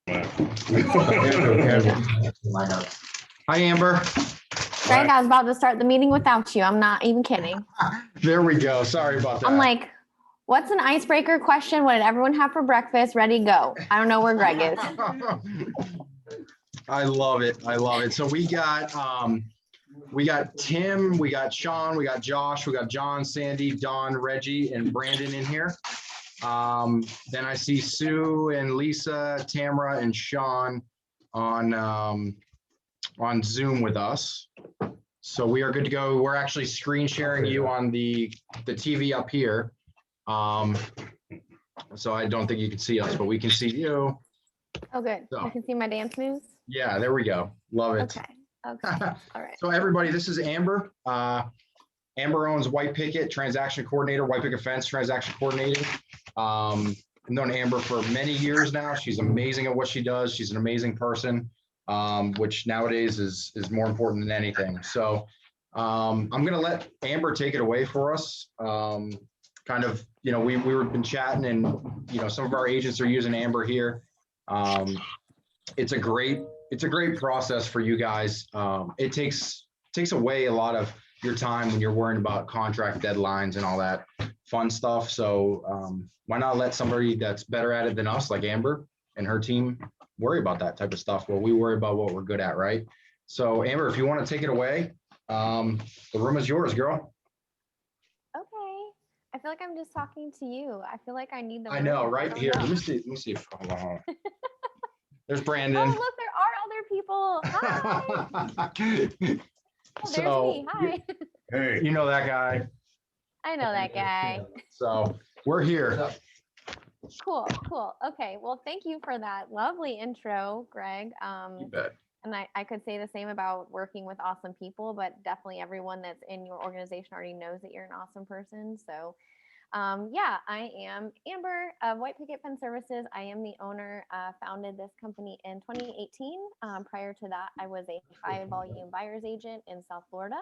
Hi, Amber. Greg, I was about to start the meeting without you. I'm not even kidding. There we go. Sorry about that. I'm like, what's an icebreaker question? What did everyone have for breakfast? Ready, go. I don't know where Greg is. I love it. I love it. So we got Tim, we got Sean, we got Josh, we got John, Sandy, Don, Reggie, and Brandon in here. Then I see Sue and Lisa, Tamara, and Sean on Zoom with us. So we are good to go. We're actually screen sharing you on the TV up here. So I don't think you can see us, but we can see you. Oh, good. So, you can see my dance moves? Yeah, there we go. Love it. Okay. All right. So everybody, this is Amber. Amber owns White Picket, transaction coordinator, White Picket Fence, transaction coordinator. I've known Amber for many years now. She's amazing at what she does. She's an amazing person, which nowadays is more important than anything. So I'm going to let Amber take it away for us. Kind of, you know, we've been chatting, and, you know, some of our agents are using Amber here. It's a great process for you guys. It takes away a lot of your time when you're worrying about contract deadlines and all that fun stuff. So why not let somebody that's better at it than us, like Amber and her team, worry about that type of stuff while we worry about what we're good at, right? So Amber, if you want to take it away, the room is yours, girl. Okay. I feel like I'm just talking to you. I feel like I need the I know, right? Here, let me see if there's Brandon. Oh, look, there are other people. Hi. Oh, there's me. Hi. Hey, you know that guy. I know that guy. So we're here. Cool. Okay. Well, thank you for that lovely intro, Greg. You bet. And I could say the same about working with awesome people, but definitely everyone that's in your organization already knows that you're an awesome person. So yeah, I am Amber of White Picket Fence Services. I am the owner, founded this company in 2018. Prior to that, I was a high volume buyer's agent in South Florida.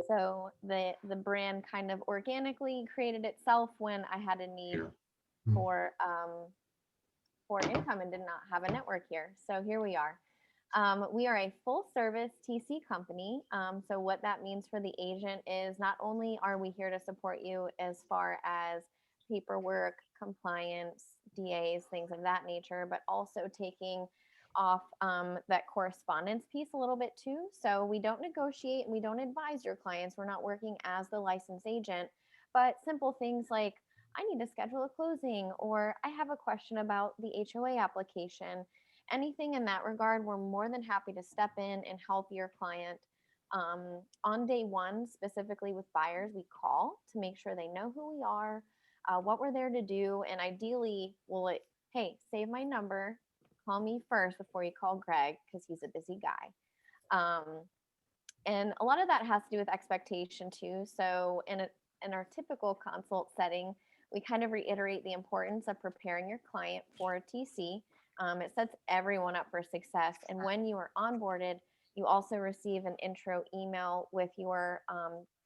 So the brand kind of organically created itself when I had a need for income and did not have a network here. So here we are. We are a full service TC company. So what that means for the agent is not only are we here to support you as far as paperwork, compliance, DAs, things of that nature, but also taking off that correspondence piece a little bit too. So we don't negotiate and we don't advise your clients. We're not working as the licensed agent, but simple things like, I need to schedule a closing, or I have a question about the HOA application. Anything in that regard, we're more than happy to step in and help your client. On day one, specifically with buyers, we call to make sure they know who we are, what we're there to do, and ideally we'll hey, save my number, call me first before you call Greg, because he's a busy guy. And a lot of that has to do with expectation too. So in our typical consult setting, we kind of reiterate the importance of preparing your client for a TC. It sets everyone up for success. And when you are onboarded, you also receive an intro email with your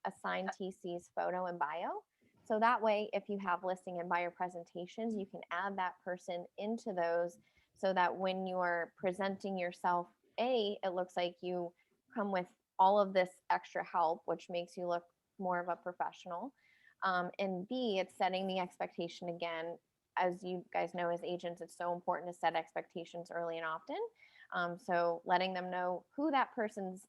assigned TC's photo and bio. So that way, if you have listing and buyer presentations, you can add that person into those so that when you are presenting yourself, A, it looks like you come with all of this extra help, which makes you look more of a professional. And B, it's setting the expectation again. As you guys know, as agents, it's so important to set expectations early and often. So letting them know who that person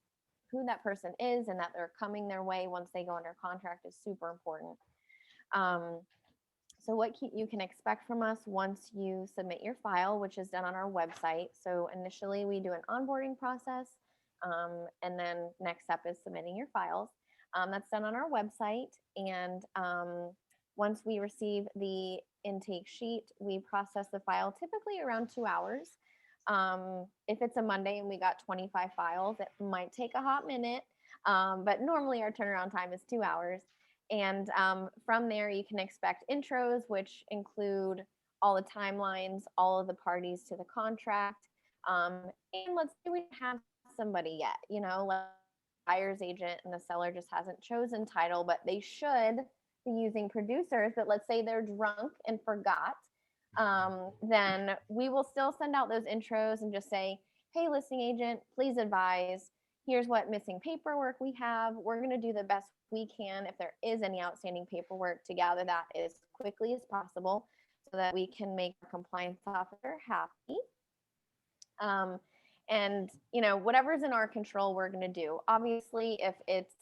is and that they're coming their way once they go under contract is super important. So what you can expect from us once you submit your file, which is done on our website. So initially we do an onboarding process, and then next step is submitting your files. That's done on our website. And once we receive the intake sheet, we process the file typically around 2 hours. If it's a Monday and we got 25 files, it might take a hot minute, but normally our turnaround time is 2 hours. And from there, you can expect intros, which include all the timelines, all of the parties to the contract. And let's say we don't have somebody yet, you know, like buyer's agent and the seller just hasn't chosen title, but they should be using producers. But let's say they're drunk and forgot. then we will still send out those intros and just say, hey, listing agent, please advise. Here's what missing paperwork we have. We're going to do the best we can if there is any outstanding paperwork to gather that as quickly as possible so that we can make our compliance officer happy. And, whatever's in our control, we're going to do. Obviously, if it's,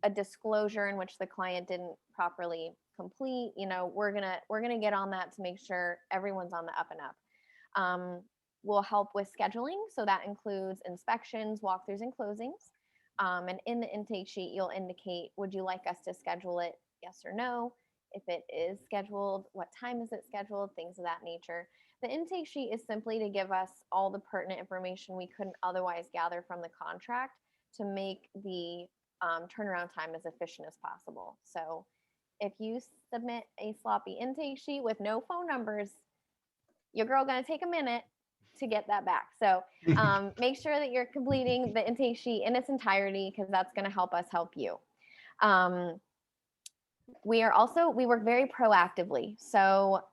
a disclosure in which the client didn't properly complete, we're gonna get on that to make sure everyone's on the up and up. We'll help with scheduling, so that includes inspections, walkthroughs, and closings. And in the intake sheet, you'll indicate, would you like us to schedule it, yes or no? If it is scheduled, what time is it scheduled? Things of that nature. The intake sheet is simply to give us all the pertinent information we couldn't otherwise gather from the contract to make the turnaround time as efficient as possible. So if you submit a sloppy intake sheet with no phone numbers, your girl gonna take a minute to get that back. So make sure that you're completing the intake sheet in its entirety, because that's gonna help us help you. We work very proactively. So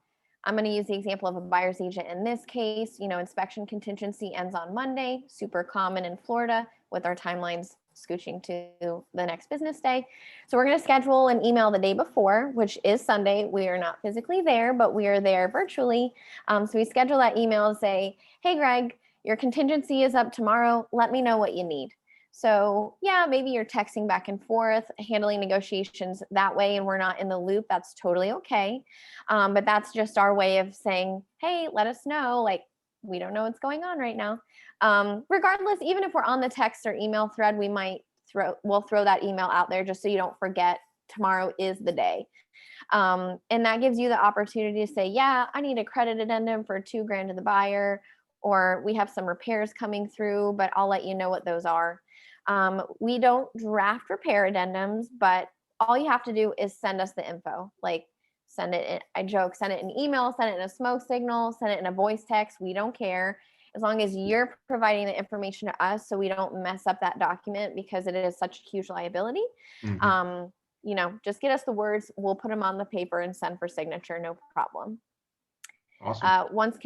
I'm going to use the example of a buyer's agent in this case. Inspection contingency ends on Monday, super common in Florida with our timelines scooching to the next business day. So we're going to schedule an email the day before, which is Sunday. We are not physically there, but we are there virtually. So we schedule that email and say, hey, Greg, your contingency is up tomorrow. Let me know what you need. So yeah, maybe you're texting back and forth, handling negotiations that way, and we're not in the loop. That's totally okay. But that's just our way of saying, hey, let us know. Like, we don't know what's going on right now. Regardless, even if we're on the text or email thread, we'll throw that email out there just so you don't forget tomorrow is the day. And that gives you the opportunity to say, yeah, I need a credit addendum for $2,000 to the buyer, or we have some repairs coming through, but I'll let you know what those are. We don't draft repair addendums, but all you have to do is send us the info. Like, send it in an email, send it in a smoke signal, send it in a voice text. We don't care, as long as you're providing the information to us so we don't mess up that document, because it is such a huge liability. Mm-hmm. Just get us the words, we'll put them on the paper and send for signature, no problem. Awesome. Once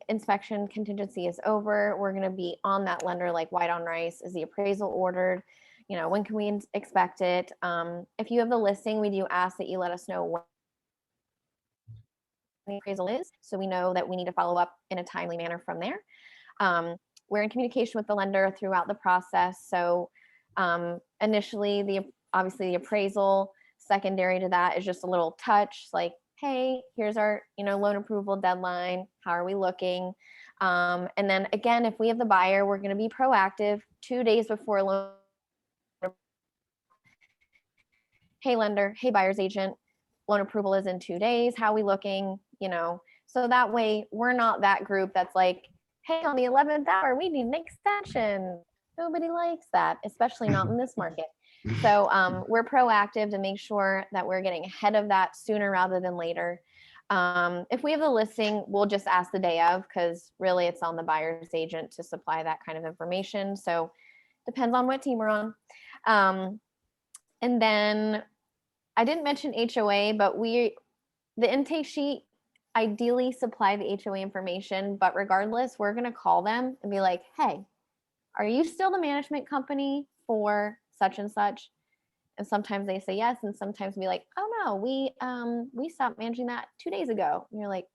inspection contingency is over, we're going to be on that lender like white on rice. Is the appraisal ordered? When can we expect it? If you have the listing, we do ask that you let us know when the appraisal is, so we know that we need to follow up in a timely manner from there. We're in communication with the lender throughout the process. So initially, obviously the appraisal. Secondary to that is just a little touch, like, hey, here's our loan approval deadline. How are we looking? And then again, if we have the buyer, we're going to be proactive 2 days before loan. Hey, lender. Hey, buyer's agent. Loan approval is in 2 days. How are we looking? So that way we're not that group that's like, hey, on the 11th hour, we need an extension. Nobody likes that, especially not in this market. So we're proactive to make sure that we're getting ahead of that sooner rather than later. If we have the listing, we'll just ask the day of, because really it's on the buyer's agent to supply that kind of information. So depends on what team we're on. And then I didn't mention HOA, but the intake sheet ideally supply the HOA information, but regardless, we're going to call them and be like, hey, are you still the management company for such and such? And sometimes they say yes, and sometimes be like, oh no, we stopped managing that 2 days ago. And you're like,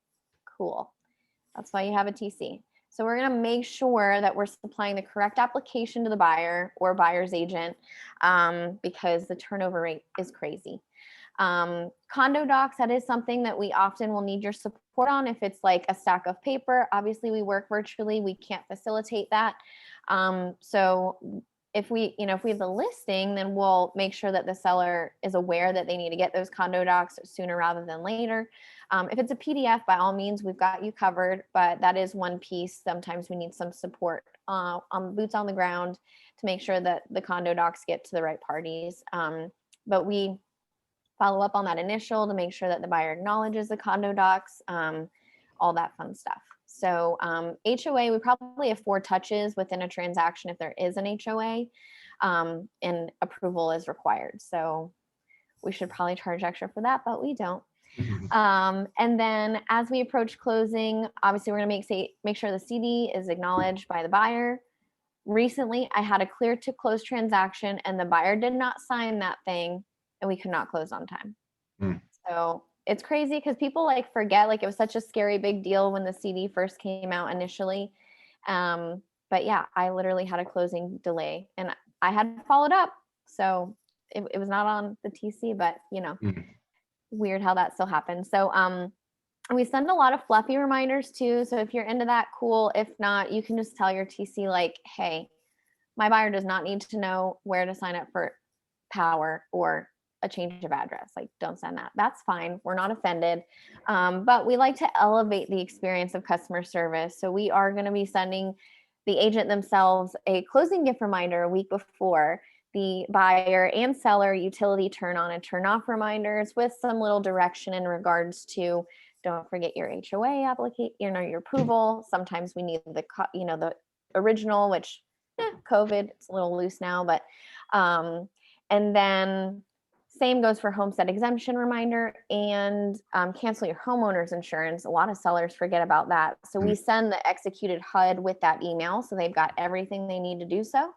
cool. That's why you have a TC. So we're going to make sure that we're supplying the correct application to the buyer or buyer's agent, because the turnover rate is crazy. Condo Docs, that is something that we often will need your support on. If it's like a stack of paper, obviously we work virtually, we can't facilitate that. So if we have the listing, then we'll make sure that the seller is aware that they need to get those Condo Docs sooner rather than later. If it's a PDF, by all means, we've got you covered, but that is one piece. Sometimes we need some support on boots on the ground to make sure that the Condo Docs get to the right parties. But we follow up on that initial to make sure that the buyer acknowledges the Condo Docs, all that fun stuff. So HOA, we probably have 4 touches within a transaction if there is an HOA, and approval is required. So we should probably charge extra for that, but we don't. And then as we approach closing, obviously we're going to make sure the CD is acknowledged by the buyer. Recently, I had a clear to close transaction and the buyer did not sign that thing and we could not close on time. So it's crazy because people like forget, like it was such a scary big deal when the CD first came out initially. But yeah, I literally had a closing delay and I had followed up. So it was not on the TC, but you know, weird how that still happens. So and we send a lot of fluffy reminders too. So if you're into that, cool. If not, you can just tell your TC like, hey, my buyer does not need to know where to sign up for power or a change of address. Like, don't send that. That's fine. We're not offended. But we like to elevate the experience of customer service. So we are going to be sending the agent themselves a closing gift reminder a week before, the buyer and seller utility turn on and turn off reminders with some little direction in regards to don't forget your HOA application, your approval. Sometimes we need the original, which COVID, it's a little loose now, but and then same goes for homestead exemption reminder and cancel your homeowner's insurance. A lot of sellers forget about that. So we send the executed HUD with that email. So they've got everything they need to do so.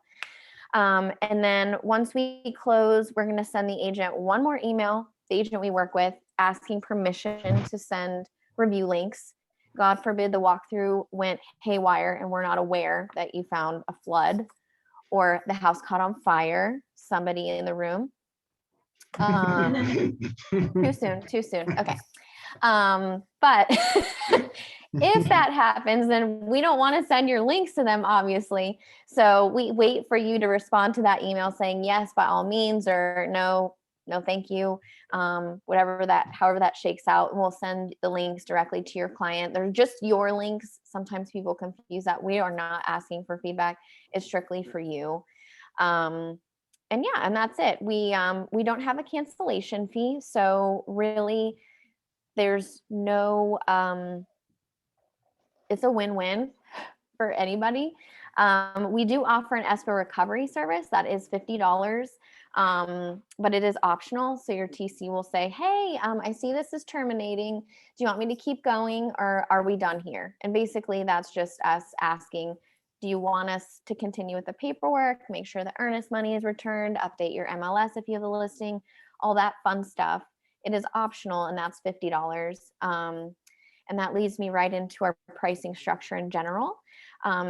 And then once we close, we're going to send the agent one more email, the agent we work with, asking permission to send review links. God forbid the walkthrough went haywire and we're not aware that you found a flood or the house caught on fire, somebody in the room. Too soon. Okay. But if that happens, then we don't want to send your links to them, obviously. So we wait for you to respond to that email saying yes, by all means, or no, thank you. However that shakes out, and we'll send the links directly to your client. They're just your links. Sometimes people confuse that. We are not asking for feedback. It's strictly for you. And yeah, and that's it. We don't have a cancellation fee. So really there's no, it's a win-win for anybody. We do offer an escrow recovery service that is $50, but it is optional. So your TC will say, hey, I see this is terminating. Do you want me to keep going or are we done here? And basically that's just us asking, do you want us to continue with the paperwork, make sure the earnest money is returned, update your MLS if you have a listing, all that fun stuff. It is optional and that's $50. And that leads me right into our pricing structure in general.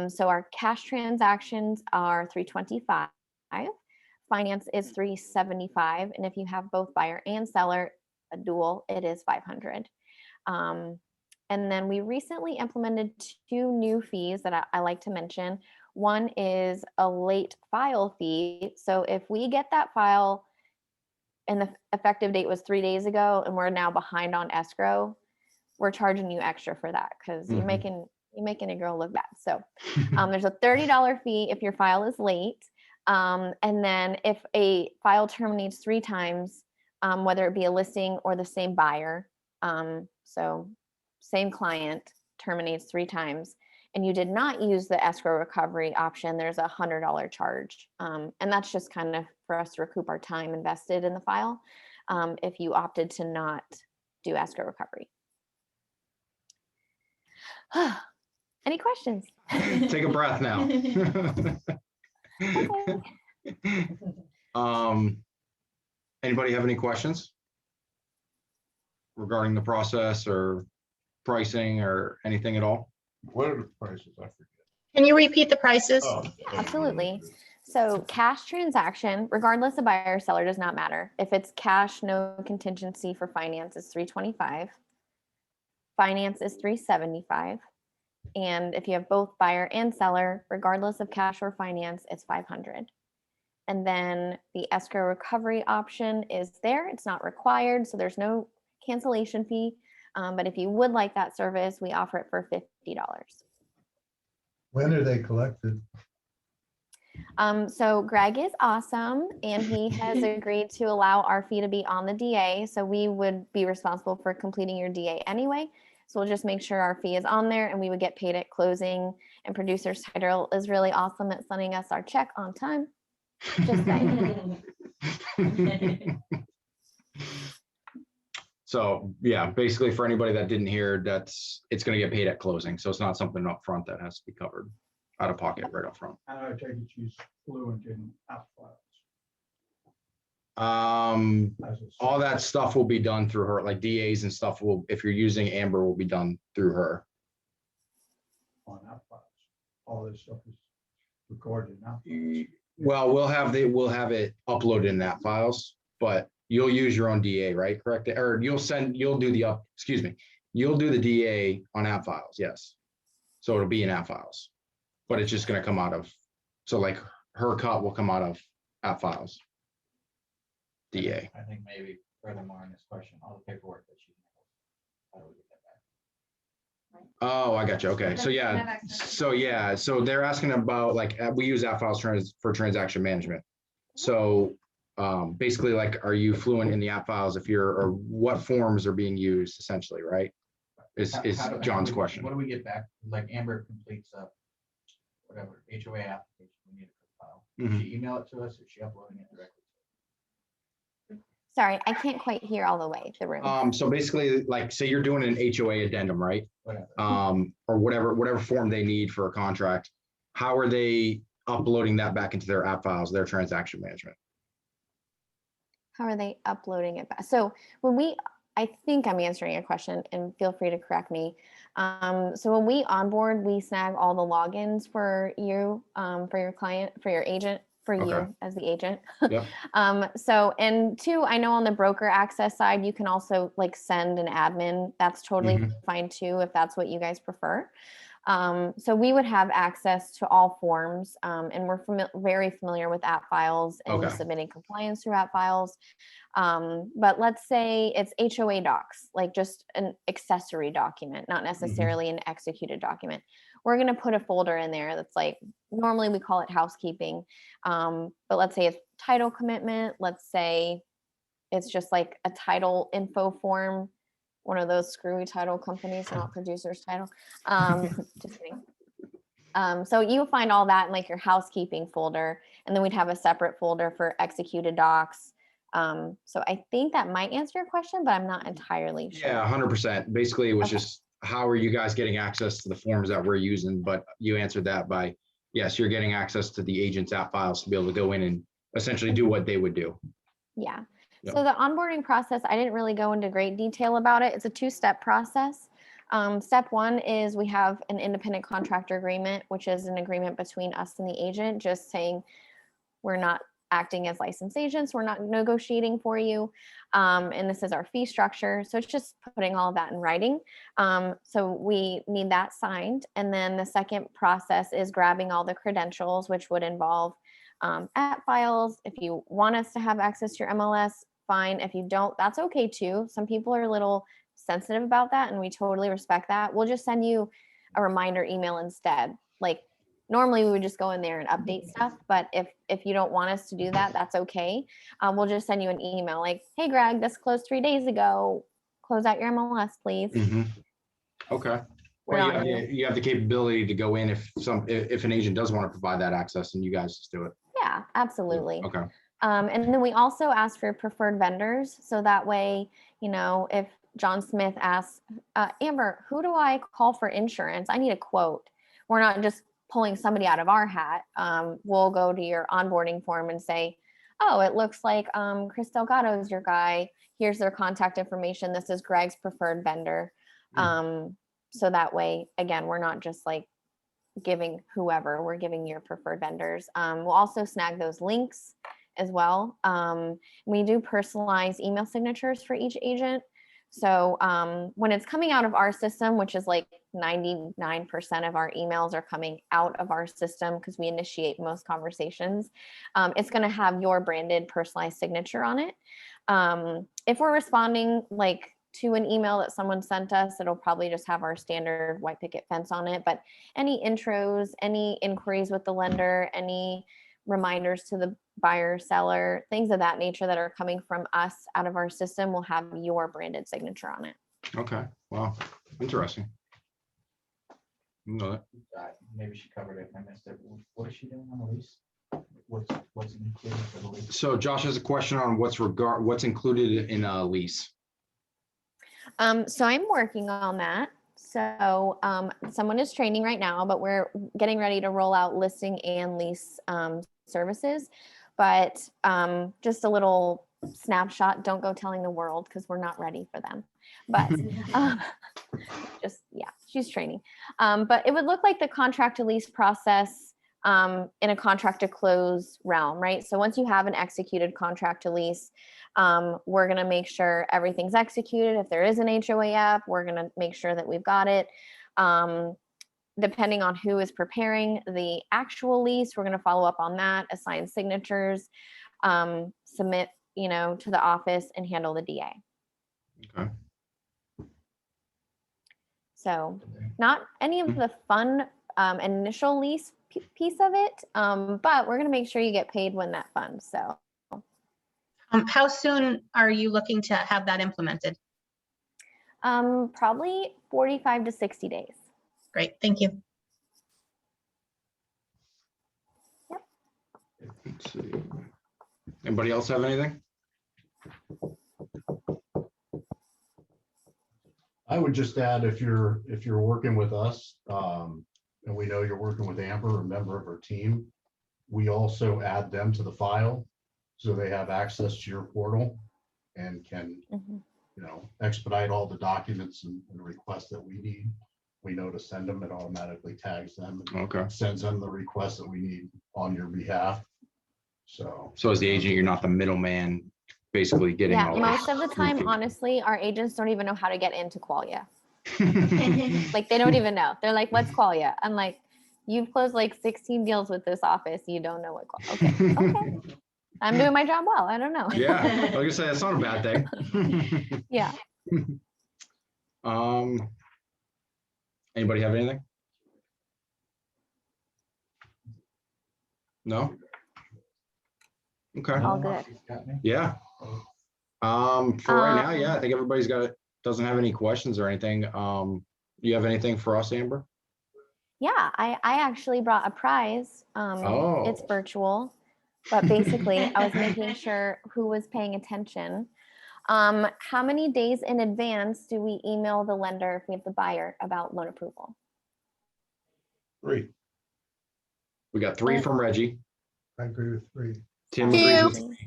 So our cash transactions are $325. Finance is $375. And if you have both buyer and seller, a dual, it is $500. And then we recently implemented 2 new fees that I like to mention. One is a late file fee. So if we get that file and the effective date was 3 days ago and we're now behind on escrow, we're charging you extra for that because you're making a girl look bad. So there's a $30 fee if your file is late. And then if a file terminates 3 times, whether it be a listing or the same buyer, so same client terminates 3 times, and you did not use the escrow recovery option, there's a $100 charge. And that's just kind of for us to recoup our time invested in the file if you opted to not do escrow recovery. Any questions? Take a breath now. Anybody have any questions regarding the process or pricing or anything at all? What are the prices? I forget. Can you repeat the prices? Oh, Absolutely. So cash transaction, regardless of buyer or seller, does not matter. If it's cash, no contingency for finance is $325. Finance is $375. And if you have both buyer and seller, regardless of cash or finance, it's $500. And then the escrow recovery option is there. It's not required, so there's no cancellation fee. But if you would like that service, we offer it for $50. When are they collected? So Greg is awesome, and he has agreed to allow our fee to be on the DA. So we would be responsible for completing your DA anyway. So we'll just make sure our fee is on there, and we would get paid at closing. And producer Title is really awesome at sending us our check on time. Just saying. So yeah, basically for anybody that didn't hear, it's gonna get paid at closing. So it's not something up front that has to be covered out of pocket right up front. And I take it she's fluent in app files. As a- All that stuff will be done through her, like DAs and stuff will, if you're using Amber, will be done through her. On app files. All this stuff is recorded in app files. Well, we'll have it uploaded in that files, but you'll use your own DA, right? Correct? Or you'll do the DA on app files. Yes. So it'll be in app files, but it's just going to come out of, so like her cut will come out of app files. DA. I think maybe furthermore in this question, all the paperwork that she handles, how do we get that back? Oh, I got you. Okay. So yeah. So they're asking about like, we use app files for transaction management. So basically like, are you fluent in the app files or what forms are being used essentially, right? Is John's question. What do we get back? Like Amber completes a whatever HOA application, we need a file. Does she email it to us or is she uploading it directly? Sorry, I can't quite hear all the way the room. So basically, like, say you're doing an HOA addendum, right? Whatever. Or whatever form they need for a contract. How are they uploading that back into their app files, their transaction management? How are they uploading it back? So I think I'm answering your question and feel free to correct me. So when we onboard, we snag all the logins for you, for your client, for your agent, for Okay. you as the agent. Yep. So, and two, I know on the broker access side, you can also like send an admin. That's totally fine too, if that's what you guys prefer. So we would have access to all forms, and we're very familiar with app files and Okay. submitting compliance through app files. But let's say it's HOA docs, like just an accessory document, not necessarily an executed document. We're going to put a folder in there that's like, normally we call it housekeeping. But let's say it's title commitment. Let's say it's just like a title info form, one of those screwy title companies, not producers title. Just kidding. So you'll find all that in like your housekeeping folder, and then we'd have a separate folder for executed docs. So I think that might answer your question, but I'm not entirely sure. Yeah, 100%. Basically, it was Okay. just how are you guys getting access to the forms that we're using? But you answered that by, yes, you're getting access to the agent's app files to be able to go in and essentially do what they would do. Yeah. Yep. So the onboarding process, I didn't really go into great detail about it. It's a 2-step process. Step 1 is we have an independent contractor agreement, which is an agreement between us and the agent, just saying we're not acting as licensed agents, we're not negotiating for you, and this is our fee structure. So it's just putting all of that in writing. So we need that signed. And then the second process is grabbing all the credentials, which would involve app files. If you want us to have access to your MLS, fine. If you don't, that's okay too. Some people are a little sensitive about that, and we totally respect that. We'll just send you a reminder email instead. Like normally we would just go in there and update stuff, but if you don't want us to do that, that's okay. We'll just send you an email like, hey Greg, this closed 3 days ago. Close out your MLS, please. Okay. We're Well, not you have the capability to go in if an agent does want to provide that access, and you guys just do it. Yeah, absolutely. Okay. And then we also ask for preferred vendors. So that way, you know, if John Smith asks, Amber, who do I call for insurance? I need a quote. We're not just pulling somebody out of our hat. We'll go to your onboarding form and say, oh, it looks like Chris Delgado is your guy. Here's their contact information. This is Greg's preferred vendor. So that way, again, we're not just like giving whoever, we're giving your preferred vendors. We'll also snag those links as well. We do personalized email signatures for each agent. So when it's coming out of our system, which is like 99% of our emails are coming out of our system because we initiate most conversations, it's going to have your branded personalized signature on it. If we're responding like to an email that someone sent us, it'll probably just have our standard white picket fence on it. But any intros, any inquiries with the lender, any reminders to the buyer, seller, things of that nature that are coming from us out of our system will have your branded signature on it. Okay. Wow. Interesting. No, Maybe she covered it. I missed it. What is she doing on the lease? What's included for the lease? So Josh has a question on what's included in a lease. So I'm working on that. So someone is training right now, but we're getting ready to roll out listing and lease services. But just a little snapshot, don't go telling the world because we're not ready for them. But just, yeah, she's training. But it would look like the contract to lease process in a contract to close realm, right? So once you have an executed contract to lease, we're going to make sure everything's executed. If there is an HOA app, we're going to make sure that we've got it. Depending on who is preparing the actual lease, we're going to follow up on that, assign signatures, submit, to the office and handle the DA. Okay. So not any of the fun initial lease piece of it, but we're going to make sure you get paid when that funds. So How soon are you looking to have that implemented? probably 45 to 60 days. Great, thank you. Let's see. Anybody else have anything? I would just add, if you're working with us, and we know you're working with Amber, a member of our team, we also add them to the file, so they have access to your portal and can, expedite all the documents and requests that we need. We know to send them, it automatically tags them. And Okay. sends them the requests that we need on your behalf. So As the agent, you're not the middleman, basically getting Yeah, all most of the time, this. honestly, our agents don't even know how to get into Qualia. Like they don't even know. They're like, what's Qualia? I'm like, you've closed like 16 deals with this office. You don't know what Qualia. Okay. I'm doing my job well. I don't know. Yeah, like I said, that's not a bad thing. Yeah. Anybody have anything? No? Okay. All good. Yeah. For right now, yeah, I think everybody's doesn't have any questions or anything. Do you have anything for us, Amber? Yeah, I actually brought a prize. It's Oh. virtual, but basically I was making sure who was paying attention. How many days in advance do we email the lender if we have the buyer about loan approval? 3. We got 3 from Reggie. I agree with 3. Tim Two. agrees with,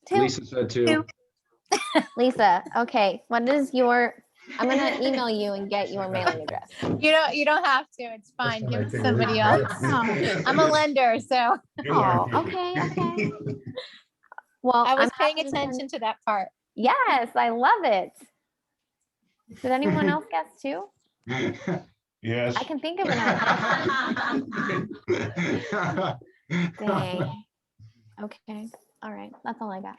Two. Lisa said 2. Two. Lisa, okay, what is your, I'm gonna email you and get your mailing address. You don't have to. It's fine. That's Give what I it to figured. somebody else. Oh, I'm a lender, so Oh, okay. Well, I was I'm paying happy to send- attention to that part. Yes, I love it. Did anyone else guess too? Yes. I can think of another. Dang. Okay. All right. That's all I got.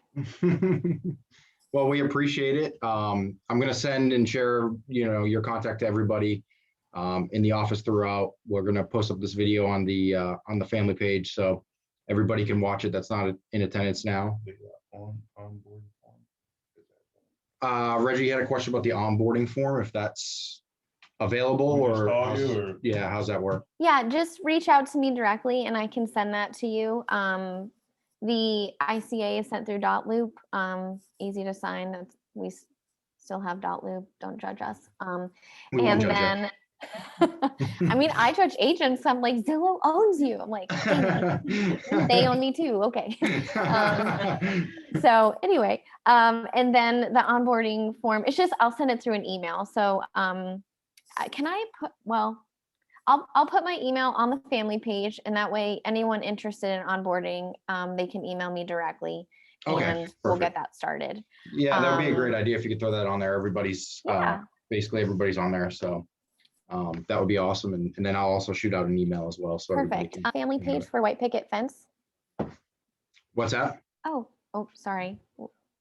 Well, we appreciate it. I'm going to send and share, your contact to everybody in the office throughout. We're going to post up this video on the family page so everybody can watch it. That's not in attendance now. Reggie had a question about the onboarding form, if that's available or how's that work? Yeah, just reach out to me directly and I can send that to you. The ICA is sent through Dotloop. Easy to sign. We still have Dotloop. Don't judge us. We won't And judge then, I mean, I judge agents. I'm like, Zillow owns you. I'm like, dang it. They own me too. Okay. So anyway, and then the onboarding form, it's just, I'll send it through an email. So can I put, well, I'll put my email on the family page and that way anyone interested in onboarding, they can email me directly and we'll get that started. Yeah, that would be a great idea if you could throw that on there. Everybody's, basically everybody's on there. So that would be awesome. And then I'll also shoot out an email as well. So Perfect. Family page for White Picket Fence. What's that? Oh, sorry.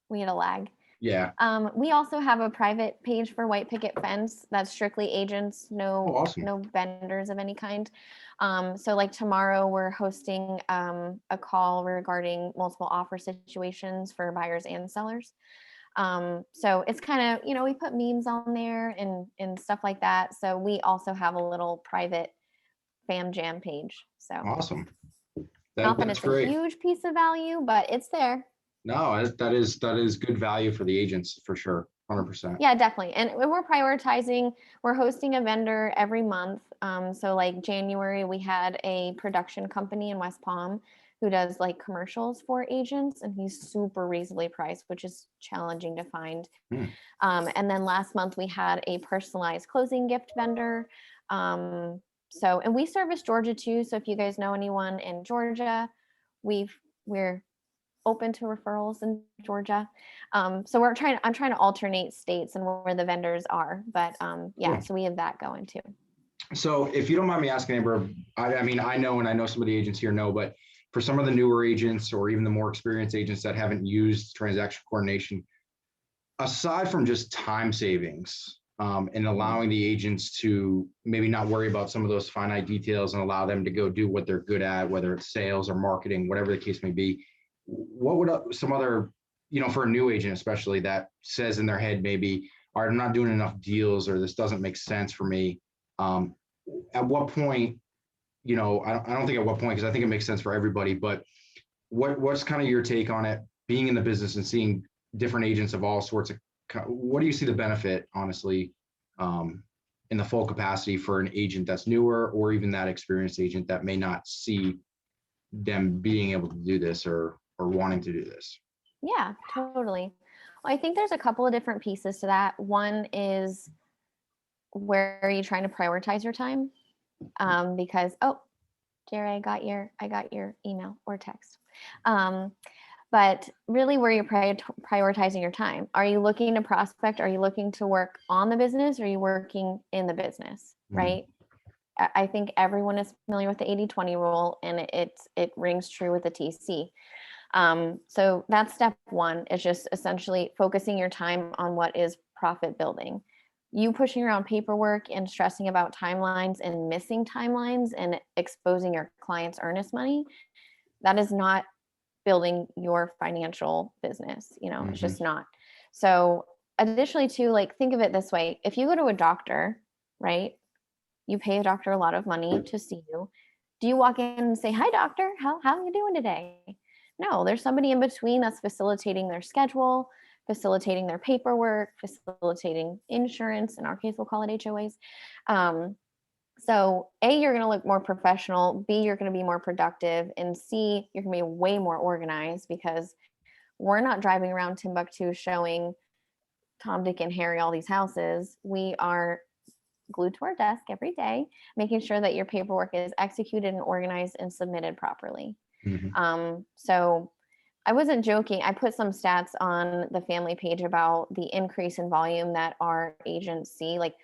We had a lag. Yeah. We also have a private page for White Picket Fence that's strictly agents, awesome. no vendors of any kind. So like tomorrow we're hosting a call regarding multiple offer situations for buyers and sellers. So it's kind of, we put memes on there and stuff like that. So we also have a little private fam jam page. So Awesome. not that That's it's great. a huge piece of value, but it's there. No, that is good value for the agents for sure. 100%. Yeah, definitely. And we're prioritizing, we're hosting a vendor every month. So like January, we had a production company in West Palm who does like commercials for agents, and he's super reasonably priced, which is challenging to find. Hmm. And then last month we had a personalized closing gift vendor. And we service Georgia too. So if you guys know anyone in Georgia, we're open to referrals in Georgia. So I'm trying to alternate states and where the vendors are, but yeah, Cool. so we have that going too. So if you don't mind me asking, Amber, I mean, I know, and I know some of the agents here know, but for some of the newer agents or even the more experienced agents that haven't used transaction coordination, aside from just time savings and allowing the agents to maybe not worry about some of those finite details and allow them to go do what they're good at, whether it's sales or marketing, whatever the case may be, what would some other, for a new agent especially, that says in their head maybe, all right, I'm not doing enough deals, or this doesn't make sense for me. At what point, I don't think at what point, because I think it makes sense for everybody, but what's kind of your take on it, being in the business and seeing different agents of all sorts of, what do you see the benefit, honestly, in the full capacity for an agent that's newer, or even that experienced agent that may not see them being able to do this or wanting to do this? Yeah, totally. Well, I think there's a couple of different pieces to that. One is, where are you trying to prioritize your time? Because, oh, Jerry, I got your email or text. But really, where you're prioritizing your time. Are you looking to prospect? Are you looking to work on the business? Or are you working in the business, right? I think everyone is familiar with the 80-20 rule, and it rings true with the TC. So that's step one, is just essentially focusing your time on what is profit building. You pushing around paperwork and stressing about timelines and missing timelines and exposing your client's earnest money, that is not building your financial business. It's just not. So additionally too, like, think of it this way. If you go to a doctor, right? You pay a doctor a lot of money to see you. Do you walk in and say, "Hi, doctor, how are you doing today?" No, there's somebody in between that's facilitating their schedule, facilitating their paperwork, facilitating insurance. In our case, we'll call it HOAs. So A, you're going to look more professional. B, you're going to be more productive. And C, you're going to be way more organized, because we're not driving around Timbuktu showing Tom, Dick, and Harry all these houses. We are glued to our desk every day, making sure that your paperwork is executed and organized and submitted properly. So I wasn't joking. I put some stats on the family page about the increase in volume that our agents see. Like,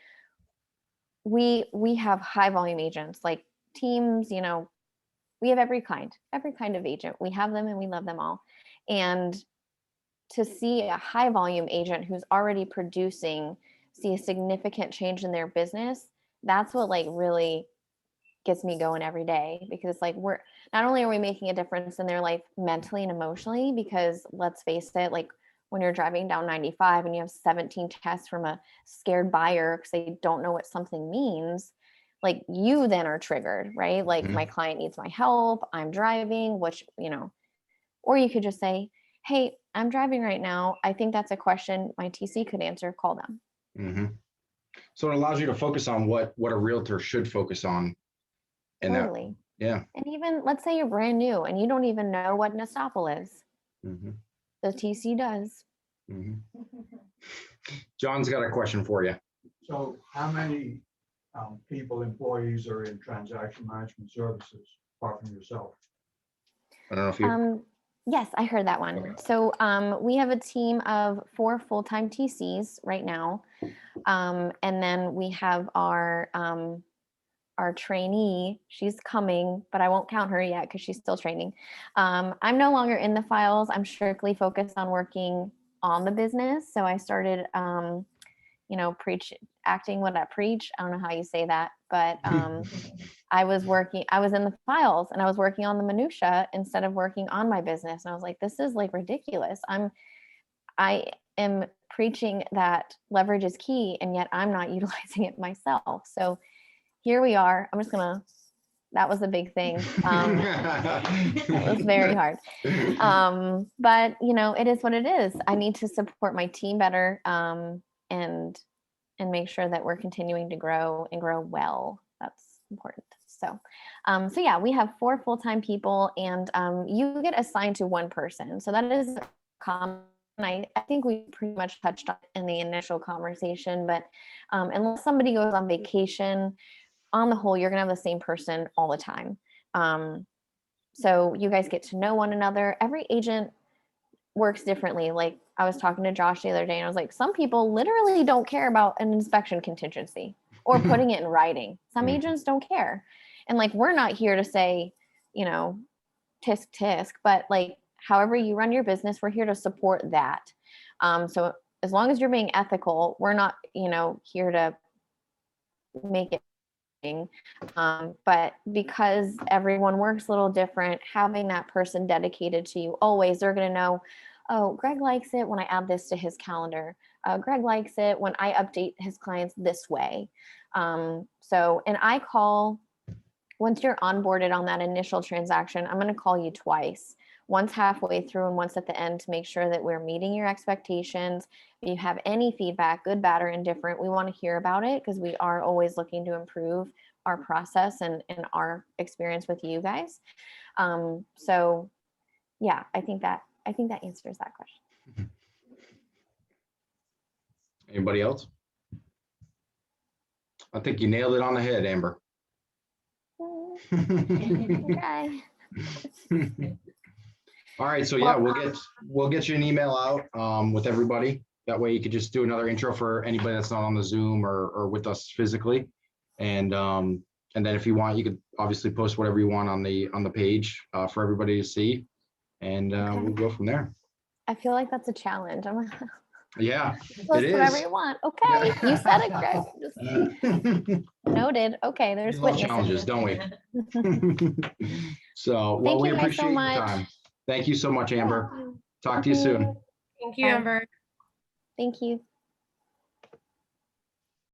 we have high volume agents, like teams, we have every kind of agent. We have them and we love them all. And to see a high volume agent who's already producing, see a significant change in their business, that's what like really gets me going every day, because it's like, we're not only are we making a difference in their life mentally and emotionally, because let's face it, like when you're driving down 95 and you have 17 texts from a scared buyer because they don't know what something means, like you then are triggered, right? Like, my client needs my help, I'm driving, which, or you could just say, "Hey, I'm driving right now. I think that's a question my TC could answer. Call them." So it allows you to focus on what a realtor should focus on. And totally. Yeah. And even, let's say you're brand new and you don't even know what an estoppel is. The TC does. John's got a question for you. So how many people, employees are in transaction management services apart from yourself? I don't know if you. Yes, I heard that one. Okay. So we have a team of 4 full-time TCs right now. And then we have our trainee. She's coming, but I won't count her yet because she's still training. I'm no longer in the files. I'm strictly focused on working on the business. So I started, acting what I preach. I don't know how you say that, but I was in the files and I was working on the minutia instead of working on my business. And I was like, this is like ridiculous. I am preaching that leverage is key, and yet I'm not utilizing it myself. So here we are. I'm just going to That was a big thing. It was very hard. But you know, it is what it is. I need to support my team better, and make sure that we're continuing to grow and grow well. That's important. So, so yeah, we have 4 full-time people, and you get assigned to one person. So that is common. I think we pretty much touched on it in the initial conversation, but unless somebody goes on vacation, on the whole, you're gonna have the same person all the time. So you guys get to know one another. Every agent works differently. Like I was talking to Josh the other day, and I was like, some people literally don't care about an inspection contingency or putting it in writing. Some agents don't care. And like, we're not here to say, you know, tisk tisk, but like, however you run your business, we're here to support that. So as long as you're being ethical, we're not, you know, here to make it. But because everyone works a little different, having that person dedicated to you always, they're going to know, oh, Greg likes it when I add this to his calendar. Greg likes it when I update his clients this way. So, and I call, once you're onboarded on that initial transaction, I'm going to call you twice. Once halfway through and once at the end to make sure that we're meeting your expectations. If you have any feedback, good, bad, or indifferent, we want to hear about it because we are always looking to improve our process and our experience with you guys. So yeah, I think that answers that question. Anybody else? I think you nailed it on the head, Amber. Okay. All right, so yeah, we'll get you an email out with everybody. That way you could just do another intro for anybody that's not on the Zoom or with us physically. And then if you want, you could obviously post whatever you want on the page for everybody to see. And we'll go from there. I feel like that's a challenge. I'm like, Yeah, post it whatever is. you want. Okay, you said it, Greg. Just noted. Okay, there's We love witnesses. challenges, don't we? So, well, Thank we you guys so appreciate your much. time. Thank you so much, Amber. Talk to you soon. Thank you, Amber. Thank you.